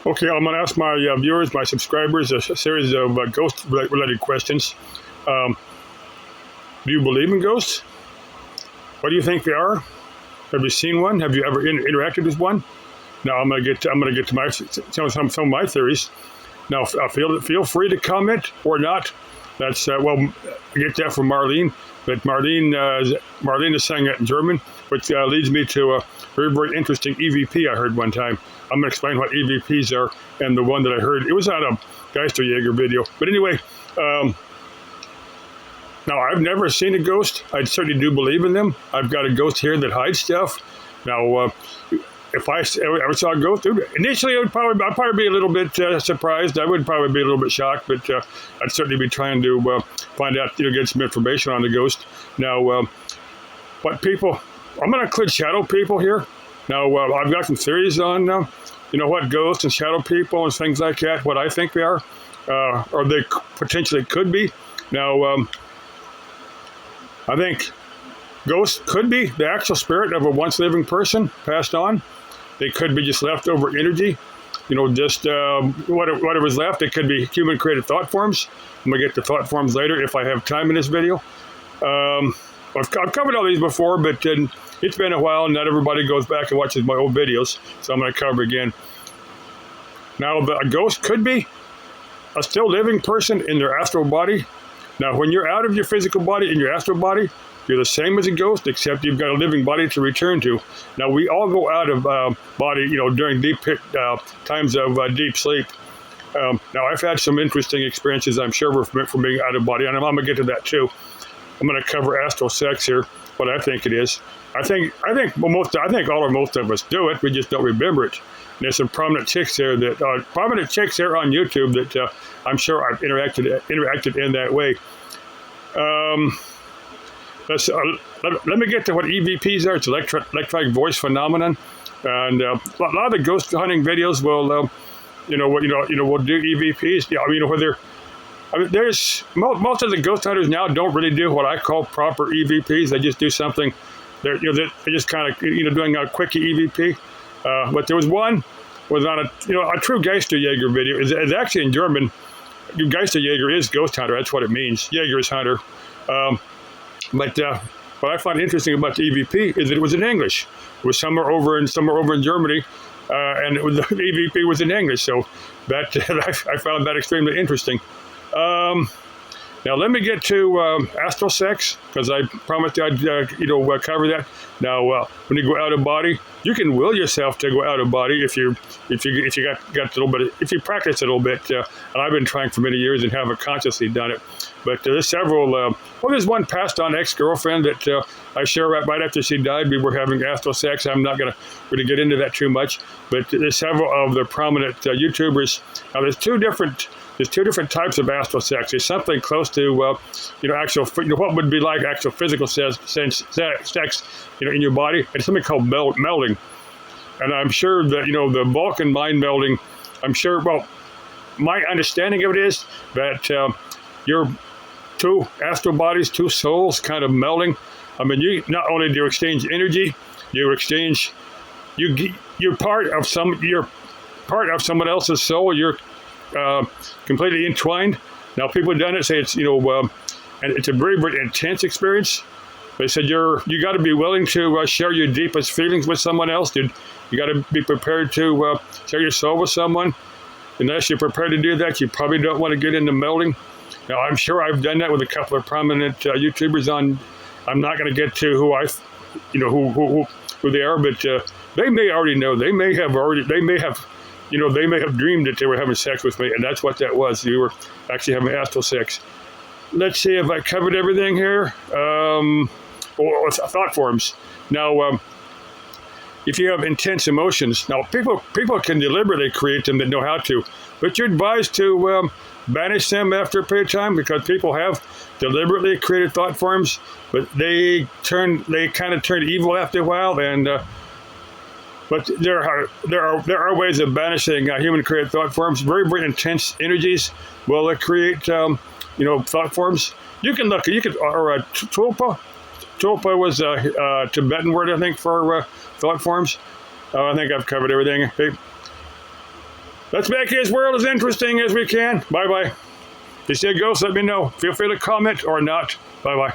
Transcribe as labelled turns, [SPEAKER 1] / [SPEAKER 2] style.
[SPEAKER 1] Okay, I'm going to ask my viewers, my subscribers, a series of ghost-related questions. Um, do you believe in ghosts? What do you think they are? Have you seen one? Have you ever interacted with one? Now I'm going to get to my some of my theories. Now feel free to comment or not. That's I get that from Marlene, but Marlene is saying that in German, which leads me to a very interesting EVP I heard one time. I'm going to explain what EVPs are, and the one that I heard, it was on a Geisterjäger video. But anyway, now I've never seen a ghost. I certainly do believe in them. I've got a ghost here that hides stuff. Now, if I ever saw a ghost, initially I'd probably be a little bit surprised. I would probably be a little bit shocked, but I'd certainly be trying to find out, get some information on the ghost. Now, what people, I'm going to include shadow people here. Now, I've got some theories on, what ghosts and shadow people and things like that, what I think they are, or they potentially could be. Now, I think ghosts could be the actual spirit of a once living person passed on. They could be just leftover energy, just whatever's left. It could be human created thought forms. I'm going to get to thought forms later if I have time in this video. I've covered all these before, but it's been a while, and not everybody goes back and watches my old videos, so I'm going to cover again. Now, a ghost could be a still living person in their astral body. Now, when you're out of your physical body in your astral body, you're the same as a ghost, except you've got a living body to return to. Now, we all go out of body, during deep times of deep sleep. Now, I've had some interesting experiences, I'm sure, from being out of body, and I'm going to get to that too. I'm going to cover astral sex here, what I think it is. I think all or most of us do it. We just don't remember it. And there's some prominent chicks here on YouTube that I'm sure I've interacted in that way. Let me get to what EVPs are. It's electronic voice phenomenon, and a lot of the ghost hunting videos will, will do EVPs. There's most of the ghost hunters now don't really do what I call proper EVPs. They just do something. They're just kind of doing a quickie EVP. But there was one was on a true Geisterjäger video. It's actually in German. Geisterjäger is ghost hunter. That's what it means. Jäger is hunter. But what I find interesting about the EVP is that it was in English. It was somewhere over in Germany, and the EVP was in English. So that I found that extremely interesting. Now let me get to astral sex, because I promised I'd cover that. Now when you go out of body, you can will yourself to go out of body if you got a little bit, if you practice a little bit. And I've been trying for many years and haven't consciously done it. But there's several. There's one passed on ex-girlfriend that I share right after she died. We were having astral sex. I'm not going to really get into that too much. But there's several of the prominent YouTubers. Now there's two different types of astral sex. There's something close to, actual, what would be like actual physical sex, in your body. It's something called melding. And I'm sure that, the Vulcan mind melding, my understanding of it is that your two astral bodies, two souls kind of melding. I mean, you not only do you exchange energy, you're part of someone else's soul. You're completely entwined. Now, people have done it, say it's, and it's a very, very intense experience. They said you got to be willing to share your deepest feelings with someone else. You got to be prepared to share your soul with someone. Unless you're prepared to do that, you probably don't want to get into melding. Now, I'm sure I've done that with a couple of prominent YouTubers on. I'm not going to get to who they are, but they may already know. They may have dreamed that they were having sex with me, and that's what that was. You were actually having astral sex. Let's see if I covered everything here. Or thought forms. Now, if you have intense emotions, now people can deliberately create them that know how to, but you're advised to banish them after a period of time, because people have deliberately created thought forms, but they kind of turn evil after a while, and but there are ways of banishing human created thought forms. Very, very intense energies will create thought forms. Tulpa. Tulpa was a Tibetan word, I think, for thought forms. I think I've covered everything. Okay. let's make his world as interesting as we can. Bye-bye. If you see a ghost, let me know. Feel free to comment or not. Bye-bye.